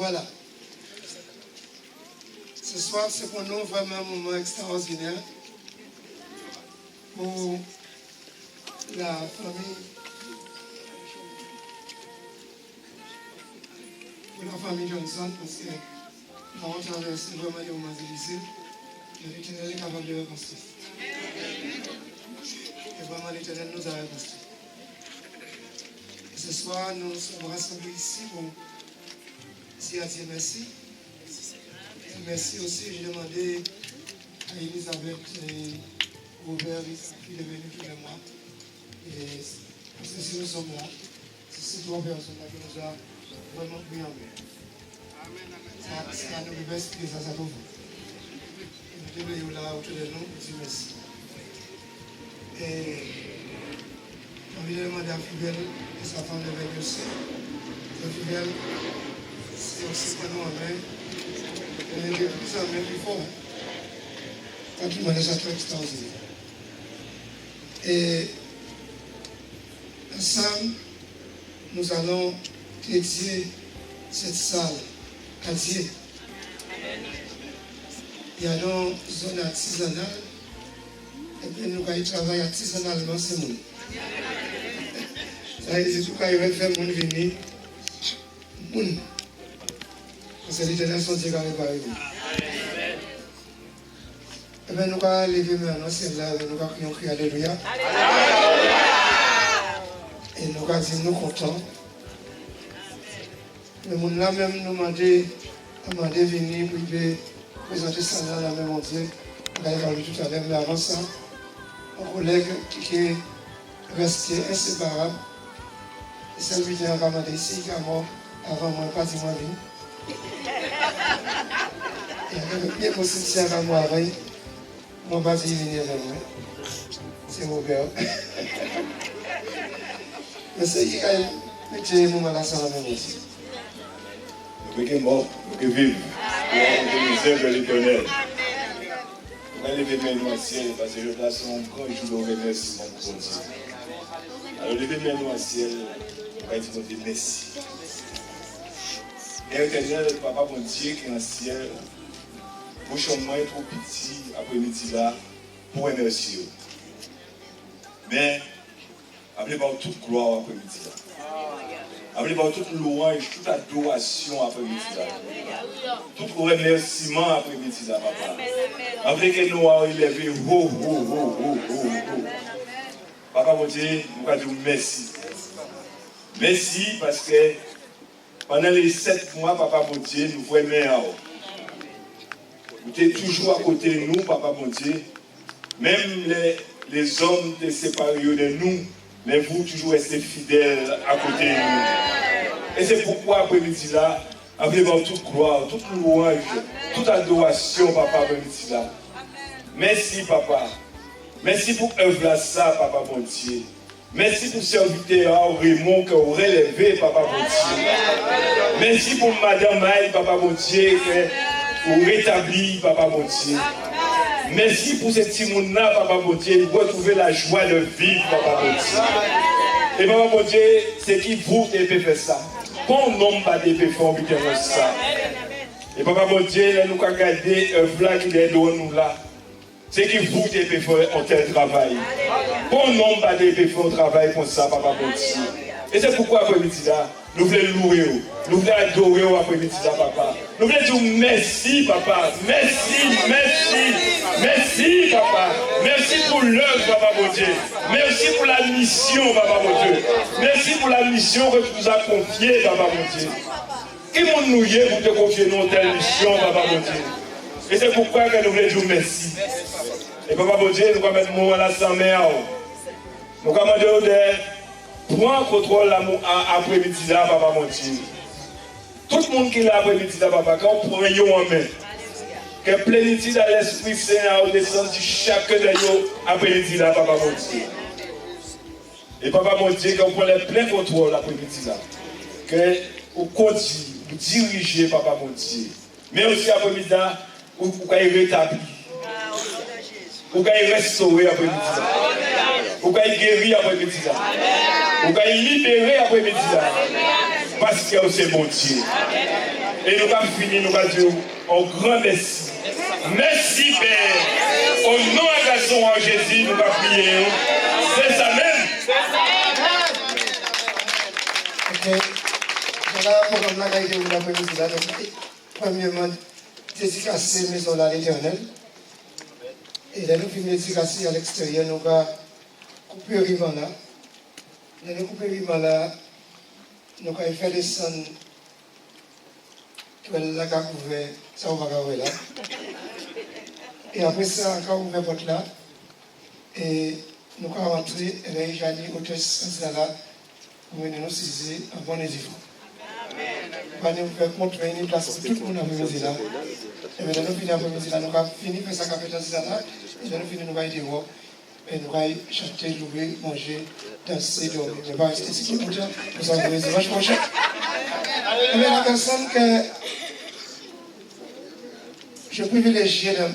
Voilà. Ce soir, c'est pour nous vraiment un moment extraordinaire pour la famille. Pour la famille Johnson, parce que nous avons traversé vraiment des moments difficiles. L'Éternel est capable de reconstruire. Et vraiment, l'Éternel nous a reconstruit. Et ce soir, nous sommes rassemblés ici pour dire à Dieu merci. Et merci aussi, j'ai demandé à Elisabeth et Robert qui est venu tous les mois. Et parce que si nous sommes là, c'est ces trois personnes-là qui nous ont vraiment pris en main. Ça nous remercie que ça tombe. Et nous devons là autour de nous, dire merci. Et on vient demander à Fidel et sa femme de venir aussi. Fidel, c'est aussi pour nous en main. Et de plus en main plus fort. Quand tu m'as déjà très extraordinaire. Et ensemble, nous allons dédier cette salle à Dieu. Il y a une zone artisanale. Et puis nous allons travailler artisanalement, c'est nous. Ça veut dire que tout cas, il va faire mon venir. Parce que l'Éternel sont Dieu qui a réparé. Et bien nous allons lever maintenant, c'est là, nous allons crier Alléluia. Et nous allons dire nous contents. Le monde là même nous demandé de venir pour présenter ça là, la même en Dieu. On va y parler tout à l'heure, mais avant ça, un collègue qui est resté inséparable. Et celui qui est encore ici, qui est mort avant moi, pas dit moi vie. Et il bien possible si avant moi avant, moi pas dit venir avec moi. C'est Robert. Mais c'est qui a mis mon malade à la même aussi. Nous qui mort, nous qui vivons, nous qui sommes de l'Éternel. Nous allons lever mes mains au ciel parce que je place un grand jour de remerciement pour Dieu. Alors lever mes mains au ciel, on va dire merci. Et l'Éternel, Papa mon Dieu qui est dans le ciel, pour chemin est trop petit après-midi là, pour remercier. Mais, appelez par toute gloire après-midi là. Appelez par toute louange, toute adoration après-midi là. Tout remerciement après-midi là, papa. Appelez que nous avons élevé haut. Papa mon Dieu, nous allons dire merci. Merci parce que pendant les 7 mois, papa mon Dieu, nous voyons meilleur. Vous êtes toujours à côté de nous, papa mon Dieu. Même les hommes de séparés de nous, mais vous toujours restez fidèles à côté de nous. Et c'est pourquoi après-midi là, avec toute gloire, toute louange, toute adoration, papa, après-midi là. Merci, papa. Merci pour œuvre là, ça, papa, mon Dieu. Merci pour serviteur Raymond qui a relevé, papa, mon Dieu. Merci pour madame Maï, papa, mon Dieu, qui a rétabli, papa, mon Dieu. Merci pour ce petit monde-là, papa mon Dieu, pour retrouver la joie de vivre, papa mon Dieu. Et papa mon Dieu, c'est qui vous qui peut faire ça. Bon nombre pas de faire ça. Et papa mon Dieu, nous avons gardé un là qui est devant nous là. C'est qui vous qui peut faire un tel travail. Bon nombre pas de faire un travail comme ça, papa mon Dieu. Et c'est pourquoi après-midi là, nous voulons louer, nous voulons adorer après-midi là, papa. Nous voulons dire merci, papa. Merci, papa. Merci pour l'œuvre, papa mon Dieu. Merci pour la mission, papa mon Dieu. Merci pour la mission que tu nous as confiée, papa mon Dieu. Qui m'ont nouillé pour te confier une telle mission, papa mon Dieu. Et c'est pourquoi nous voulons dire merci. Et papa mon Dieu, nous allons mettre mon là sans mère. Nous allons demander prends contrôle après-midi là, papa mon Dieu. Tout le monde qui est là après-midi là, papa, quand on prend yo en main, que plénitude à l'Esprit Saint a descendu chacun de nous après-midi là, papa mon Dieu. Et papa mon Dieu, quand on prend le plein contrôle après-midi là, que on continue, vous dirigez, papa mon Dieu. Mais aussi après-midi là, vous pouvez rétablir. Vous pouvez restaurer après-midi là. Vous pouvez guérir après-midi là. Vous pouvez libérer après-midi là. Parce que c'est mon Dieu. Et nous allons finir, nous allons dire un grand merci. Merci Père. Au nom de garçon en Jésus, nous allons prier. C'est ça même. Ok. Voilà pour la maison de l'après-midi. Premièrement, dédicacer la maison de l'Éternel. Et là, nous finissons dédicacer à l'extérieur. Nous allons couper le ruban là. Nous allons couper le ruban là. Nous allons faire descendre. La carte ouverte, ça on va voir là. Et après ça, quand on ouvre la porte là, et nous allons rentrer, et là, j'ai dit, hôtesse, là, pour venir nous saisir en bon édifice. Nous allons vous montrer une place pour tout le monde après-midi là. Et maintenant, nous finissons après-midi là, nous allons finir faire ça quand on est là, et nous finissons, nous allons aller voir, et nous allons chanter, louer, manger, danser, dormir. Mais pas rester ici tout le temps, nous allons vous vachement cher. Et bien, la personne que je privilégie de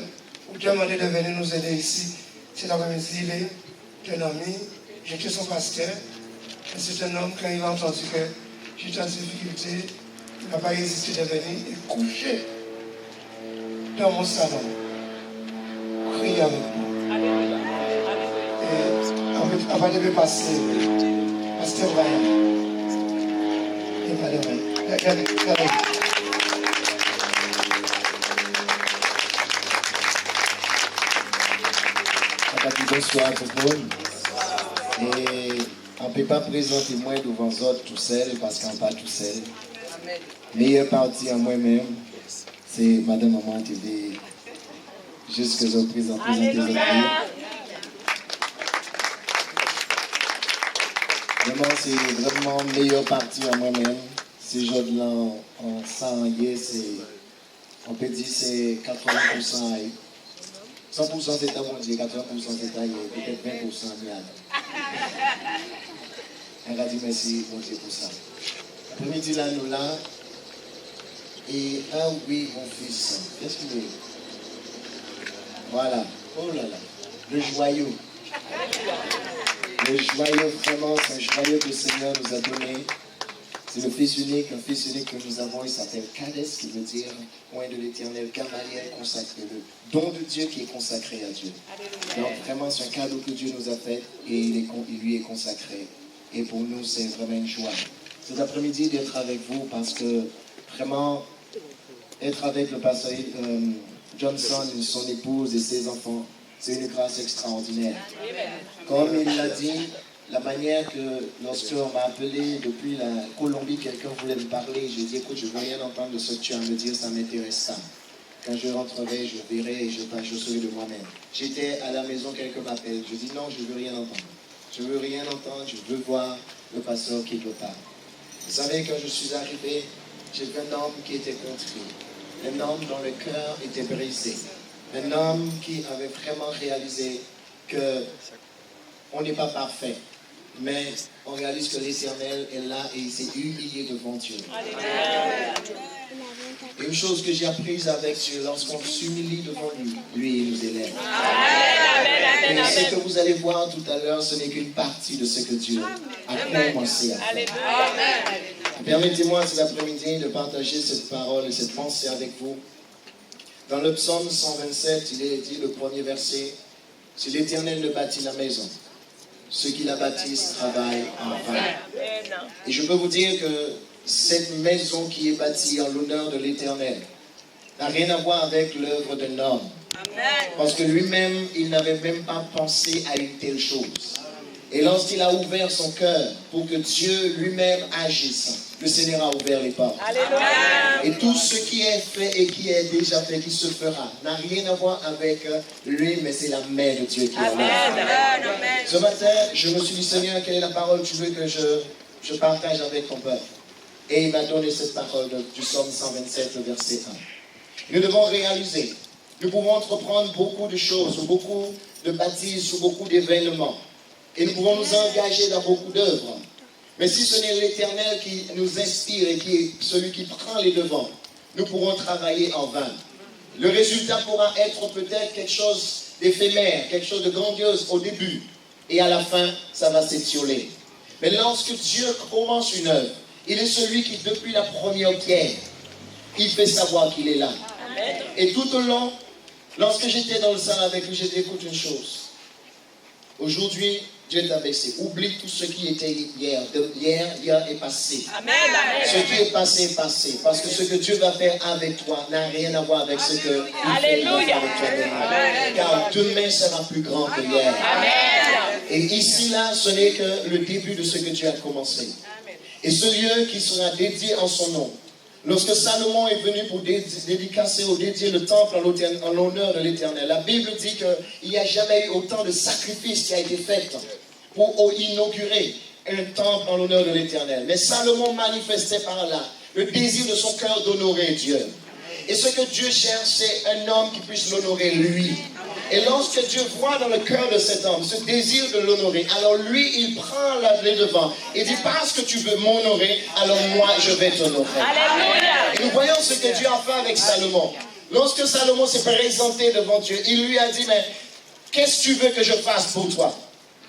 vous demander de venir nous aider ici, c'est l'après-midi, il est un ami, j'étais son pasteur, et c'est un homme, quand il a entendu que j'étais en difficulté, il n'a pas hésité de venir et coucher dans mon salon, crier avec moi. Et avant de passer, pasteur Vaillant, et madame, regardez. Bonsoir tout le monde. Et on ne peut pas présenter moi devant les autres tout seul parce qu'on n'est pas tout seul. Meilleure partie en moi-même, c'est Madame Maman TV. Juste que je présente les autres. Vraiment, c'est vraiment meilleure partie en moi-même. Ces jours-là, on sent, on peut dire c'est 80%. 100% c'est à mon Dieu, 80% c'est à Dieu, peut-être 20% à Miad. On va dire merci, mon Dieu, pour ça. Après-midi, là, nous là, et oui, mon fils, qu'est-ce que vous voulez? Voilà, oh là là, le joyau. Le joyau, vraiment, c'est un joyau que le Seigneur nous a donné. C'est le Fils unique, un Fils unique que nous avons, il s'appelle Kades, qui veut dire point de l'Éternel, Gamaliel consacré, le don de Dieu qui est consacré à Dieu. Donc vraiment, c'est un cadeau que Dieu nous a fait et il lui est consacré. Et pour nous, c'est vraiment une joie. Cet après-midi, d'être avec vous parce que vraiment, être avec le pasteur Johnson, son épouse et ses enfants, c'est une grâce extraordinaire. Comme il l'a dit, la manière que lorsqu'on m'a appelé depuis la Colombie, quelqu'un voulait me parler, j'ai dit écoute, je ne veux rien entendre de ce que tu as à me dire, ça ne m'intéresse pas. Quand je rentrerai, je verrai et je serai de moi-même. J'étais à la maison, quelqu'un m'appelle, je dis non, je ne veux rien entendre. Je ne veux rien entendre, je veux voir le pasteur qui me parle. Vous savez, quand je suis arrivé, j'ai vu un homme qui était contrit, un homme dont le cœur était brisé, un homme qui avait vraiment réalisé que on n'est pas parfait, mais on réalise que l'Éternel est là et il s'est humilié devant Dieu. Et une chose que j'ai apprise avec Dieu, lorsqu'on s'humilie devant lui, lui il nous élève. Et ce que vous allez voir tout à l'heure, ce n'est qu'une partie de ce que Dieu a commencé à faire. Permettez-moi cet après-midi de partager cette parole et cette pensée avec vous. Dans le psaume 127, il est dit le premier verset, « Si l'Éternel ne bâtit la maison, ceux qui la bâtissent travaillent en vain. » Et je peux vous dire que cette maison qui est bâtie en l'honneur de l'Éternel n'a rien à voir avec l'œuvre d'un homme. Parce que lui-même, il n'avait même pas pensé à une telle chose. Et lorsqu'il a ouvert son cœur pour que Dieu lui-même agisse, le Seigneur a ouvert les portes. Et tout ce qui est fait et qui est déjà fait, qui se fera, n'a rien à voir avec lui, mais c'est la main de Dieu qui est là. Ce matin, je me suis dit, Seigneur, quelle est la parole que tu veux que je partage avec ton peuple? Et il m'a donné cette parole du psaume 127, verset 1. Nous devons réaliser, nous pouvons entreprendre beaucoup de choses, ou beaucoup de baptêmes, ou beaucoup d'événements. Et nous pouvons nous engager dans beaucoup d'œuvres. Mais si ce n'est l'Éternel qui nous inspire et qui est celui qui prend les devants, nous pourrons travailler en vain. Le résultat pourra être peut-être quelque chose d'éphémère, quelque chose de grandiose au début. Et à la fin, ça va s'étioler. Mais lorsque Dieu commence une œuvre, il est celui qui, depuis la première pierre, il fait savoir qu'il est là. Et tout au long, lorsque j'étais dans le salle avec lui, j'ai dit, écoute une chose. Aujourd'hui, Dieu t'a vexé. Oublie tout ce qui était hier. Hier est passé. Amen. Ce qui est passé est passé. Parce que ce que Dieu va faire avec toi n'a rien à voir avec ce que il fait avec toi demain. Car demain sera plus grand que hier. Amen. Et ici, là, ce n'est que le début de ce que Dieu a commencé. Et ce lieu qui sera dédié en son nom. Lorsque Salomon est venu pour dédicacer ou dédier le temple en l'honneur de l'Éternel, la Bible dit qu'il n'y a jamais eu autant de sacrifices qui a été fait pour inaugurer un temple en l'honneur de l'Éternel. Mais Salomon manifestait par là le désir de son cœur d'honorer Dieu. Et ce que Dieu cherche, c'est un homme qui puisse l'honorer lui. Et lorsque Dieu voit dans le cœur de cet homme ce désir de l'honorer, alors lui, il prend les devants et dit, parce que tu veux m'honorer, alors moi, je vais t'honorer. Et nous voyons ce que Dieu a fait avec Salomon. Lorsque Salomon s'est présenté devant Dieu, il lui a dit, mais qu'est-ce que tu veux que je fasse pour toi?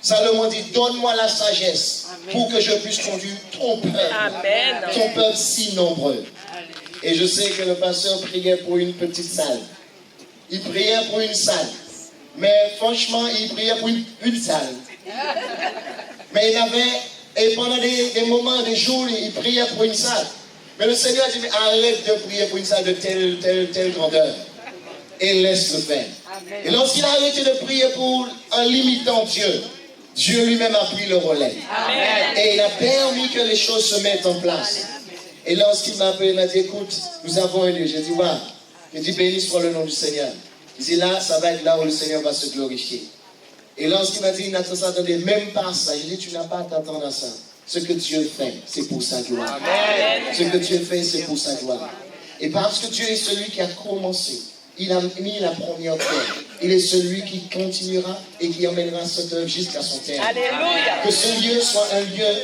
Salomon dit, donne-moi la sagesse pour que je puisse conduire ton peuple si nombreux. Et je sais que le pasteur priait pour une petite salle. Il priait pour une salle. Mais franchement, il priait pour une salle. Mais il avait, et pendant des moments, des jours, il priait pour une salle. Mais le Seigneur a dit, mais arrête de prier pour une salle de telle grandeur. Et laisse le faire. Et lorsqu'il a arrêté de prier pour un limitant Dieu, Dieu lui-même a pris le relais. Amen. Et il a permis que les choses se mettent en place. Et lorsqu'il m'a appelé, il m'a dit, écoute, nous avons un lieu. J'ai dit, waouh. J'ai dit, béni soit le nom du Seigneur. Il dit, là, ça va être là où le Seigneur va se glorifier. Et lorsqu'il m'a dit, Nathan, s'attendait même pas à ça. J'ai dit, tu n'as pas à t'attendre à ça. Ce que Dieu fait, c'est pour sa gloire. Amen. Ce que Dieu fait, c'est pour sa gloire. Et parce que Dieu est celui qui a commencé, il a mis la première pierre. Il est celui qui continuera et qui emmènera cette œuvre jusqu'à son terme. Alléluia. Que ce lieu soit un lieu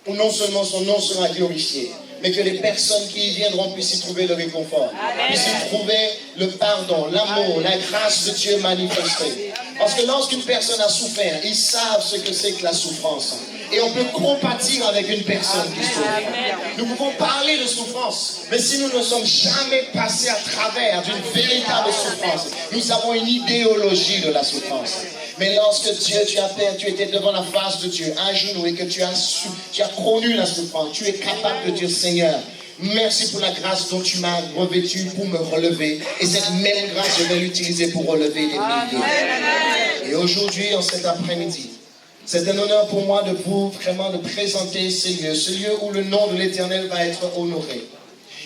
où non seulement son nom sera glorifié, mais que les personnes qui y viendront puissent y trouver le réconfort, puissent y trouver le pardon, l'amour, la grâce de Dieu manifestée. Parce que lorsqu'une personne a souffert, ils savent ce que c'est que la souffrance. Et on peut compatir avec une personne qui souffre. Nous pouvons parler de souffrance, mais si nous ne sommes jamais passés à travers d'une véritable souffrance, nous avons une idéologie de la souffrance. Mais lorsque Dieu, tu étais devant la face de Dieu, à genoux, et que tu as connu la souffrance, tu es capable de dire, Seigneur, merci pour la grâce dont tu m'as revêtu pour me relever. Et cette même grâce, je vais l'utiliser pour relever des milliers. Et aujourd'hui, en cet après-midi, c'est un honneur pour moi de vous vraiment de présenter ce lieu où le nom de l'Éternel va être honoré.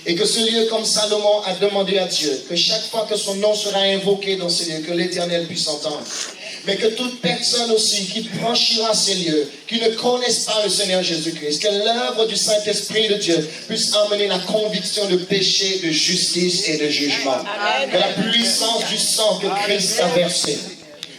Et que ce lieu, comme Salomon a demandé à Dieu, que chaque fois que son nom sera invoqué dans ce lieu, que l'Éternel puisse entendre. Mais que toute personne aussi qui franchira ces lieux, qui ne connaissent pas le Seigneur Jésus-Christ, que l'œuvre du Saint-Esprit de Dieu puisse amener la conviction de péché, de justice et de jugement. Amen. Que la puissance du sang que Christ a versé.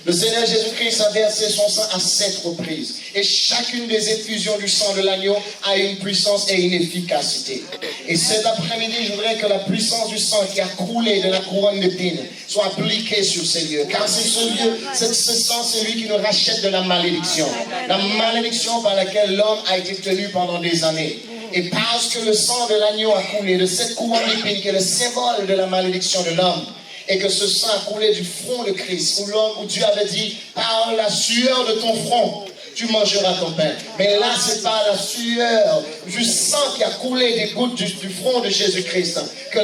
Le Seigneur Jésus-Christ a versé son sang à 7 reprises. Et chacune des effusions du sang de l'agneau a une puissance et une efficacité. Et cet après-midi, je voudrais que la puissance du sang qui a coulé de la couronne d'épines soit appliquée sur ces lieux. Car c'est ce lieu, ce sang, c'est lui qui nous rachète de la malédiction. La malédiction par laquelle l'homme a été tenu pendant des années. Et parce que le sang de l'agneau a coulé de cette couronne d'épines qui est le symbole de la malédiction de l'homme, et que ce sang a coulé du front de Christ, où Dieu avait dit, par la sueur de ton front, tu mangeras ton pain. Mais là, c'est par la sueur du sang qui a coulé des gouttes du front de Jésus-Christ que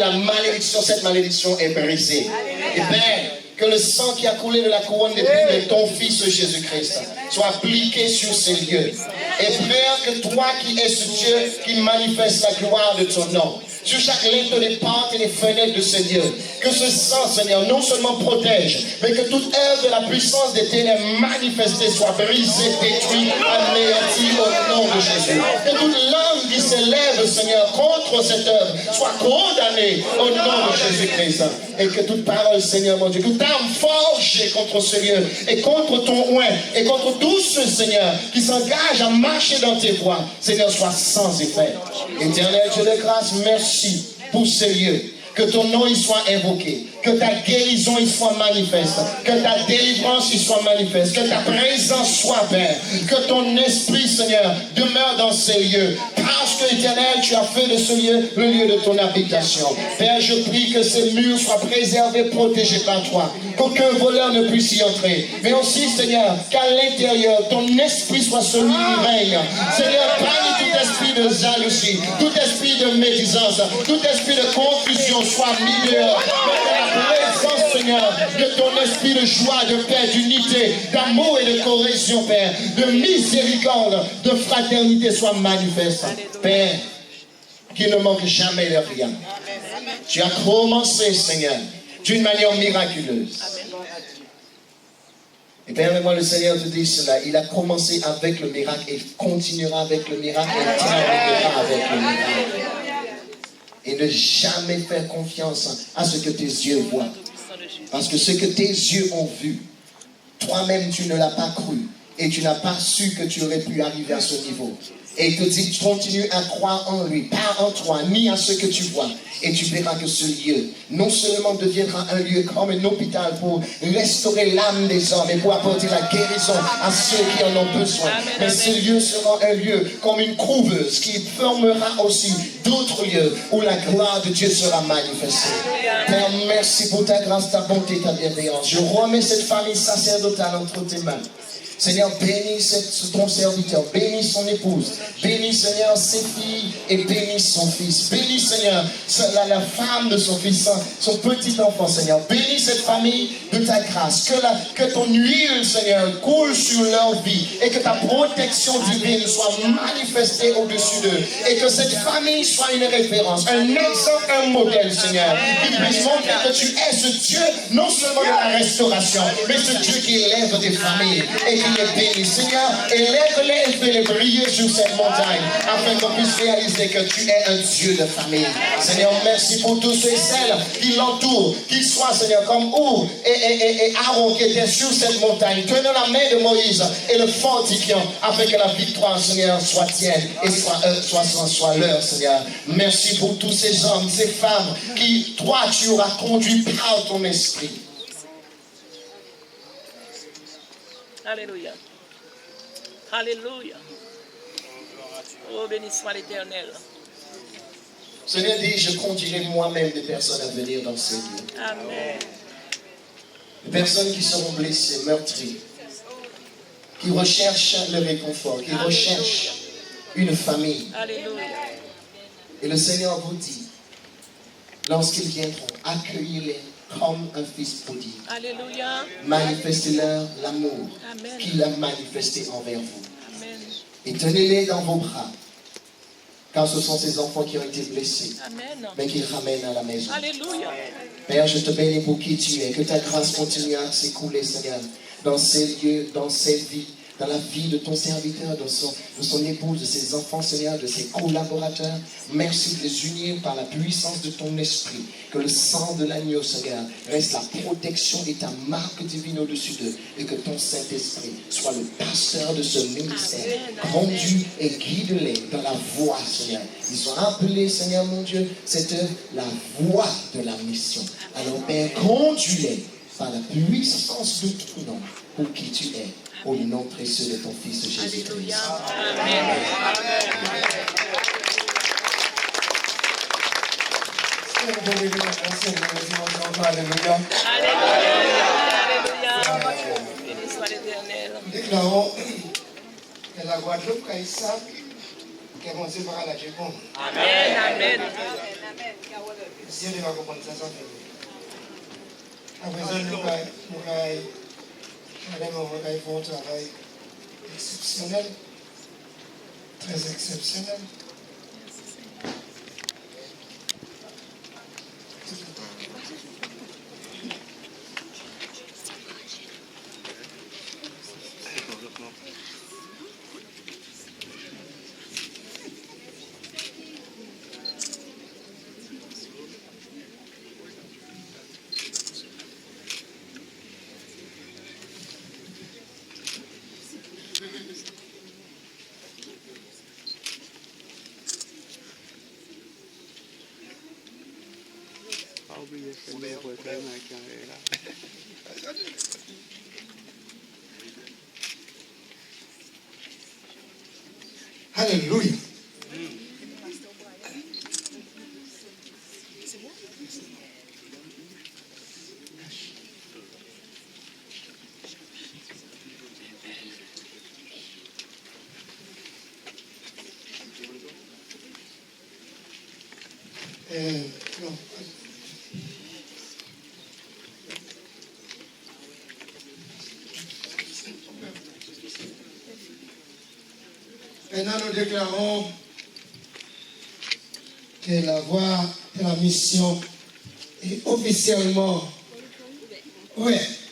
cette malédiction est brisée. Et Père, que le sang qui a coulé de la couronne d'épines de ton Fils Jésus-Christ soit appliqué sur ces lieux. Et Père, que toi qui es ce Dieu qui manifeste la gloire de ton nom, sur chaque lettre des portes et des fenêtres de ce Dieu, que ce sang, Seigneur, non seulement protège, mais que toute œuvre de la puissance des ténèbres manifestée soit brisée, détruite, anéantie au nom de Jésus. Que toute langue qui s'élève, Seigneur, contre cette œuvre soit condamnée au nom de Jésus-Christ. Et que toute parole, Seigneur, mon Dieu, toute arme forgée contre ce lieu, et contre ton oint, et contre tous ceux, Seigneur, qui s'engagent à marcher dans tes voies, Seigneur, soit sans effet. Éternel Dieu de grâce, merci pour ce lieu. Que ton nom y soit invoqué. que ta guérison il soit manifeste, que ta délivrance il soit manifeste, que ta présence soit, Père, que ton esprit, Seigneur, demeure dans ces lieux, parce que, Éternel, tu as fait de ce lieu le lieu de ton habitation. Père, je prie que ces murs soient préservés, protégés par toi, qu'aucun voleur ne puisse y entrer, mais aussi, Seigneur, qu'à l'intérieur, ton esprit soit celui qui règne. Seigneur, bannis tout esprit de jalousie, tout esprit de médisance, tout esprit de confusion soit mis dehors. Que la présence, Seigneur, de ton esprit de joie, de paix, d'unité, d'amour et de cohésion, Père, de miséricorde, de fraternité soit manifeste. Père, qu'il ne manque jamais de rien. Tu as commencé, Seigneur, d'une manière miraculeuse. Et permets-moi, le Seigneur te dit cela. Il a commencé avec le miracle et il continuera avec le miracle et terminera avec le miracle. Et ne jamais faire confiance à ce que tes yeux voient. Parce que ce que tes yeux ont vu, toi-même tu ne l'as pas cru. Et tu n'as pas su que tu aurais pu arriver à ce niveau. Et il te dit, continue à croire en lui, pas en toi, ni à ce que tu vois. Et tu verras que ce lieu, non seulement deviendra un lieu comme un hôpital pour restaurer l'âme des hommes et pour apporter la guérison à ceux qui en ont besoin. Mais ce lieu sera un lieu comme une couveuse qui formera aussi d'autres lieux où la gloire de Dieu sera manifestée. Père, merci pour ta grâce, ta bonté, ta bienveillance. Je remets cette famille sacerdotale entre tes mains. Seigneur, bénis ton serviteur, bénis son épouse, bénis, Seigneur, ses filles et bénis son fils. Bénis, Seigneur, la femme de son fils, son petit enfant, Seigneur. Bénis cette famille de ta grâce. Que ton huile, Seigneur, coule sur leur vie et que ta protection divine soit manifestée au-dessus d'eux. Et que cette famille soit une référence, un exemple, un modèle, Seigneur, qui puisse montrer que tu es ce Dieu, non seulement de la restauration, mais ce Dieu qui élève des familles et qui les bénit. Seigneur, élève-les et fais-les briller sur cette montagne afin qu'on puisse réaliser que tu es un Dieu de famille. Seigneur, merci pour tous ceux et celles qui l'entourent, qu'ils soient, Seigneur, comme Our et Aaron qui étaient sur cette montagne, tenant la main de Moïse et le fortifiant afin que la victoire, Seigneur, soit tienne et soit leur, Seigneur. Merci pour tous ces hommes, ces femmes qui, toi, tu auras conduit par ton esprit. Alléluia. Alléluia. Oh, béni soit l'Éternel. Seigneur dit, je conduirai moi-même des personnes à venir dans ces lieux. Amen. Des personnes qui seront blessées, meurtries, qui recherchent le réconfort, qui recherchent une famille. Alléluia. Et le Seigneur vous dit, lorsqu'ils viendront, accueillez-les comme un fils prodigue. Alléluia. Manifestez-leur l'amour Amen. qu'il a manifesté envers vous. Amen. Et tenez-les dans vos bras, car ce sont ces enfants qui ont été blessés, Amen. mais qu'ils ramènent à la maison. Alléluia. Père, je te bénis pour qui tu es, que ta grâce continue à s'écouler, Seigneur, dans ces lieux, dans ces vies, dans la vie de ton serviteur, de son épouse, de ses enfants, Seigneur, de ses collaborateurs. Merci de les unir par la puissance de ton esprit. Que le sang de l'agneau, Seigneur, reste la protection et ta marque divine au-dessus d'eux. Et que ton Saint-Esprit soit le pasteur de ce ministère. Conduis et guide-les dans la voie, Seigneur. Ils sont appelés, Seigneur mon Dieu, c'est la voie de la mission. Alors, Père, conduis-les par la puissance de ton nom pour qui tu es. Au nom précieux de ton Fils Jésus-Christ. Alléluia. Amen. Alléluia. Alléluia. Béni soit l'Éternel. Déclarons que la Guadeloupe, quand ils savent qu'elle va commencer par la Jépon. Amen. Amen. Si elle va comprendre ça, ça fait. À présent, nous allons faire un travail exceptionnel, très exceptionnel. Alléluia. Non. Maintenant, nous déclarons que la voie de la mission est officiellement ouverte.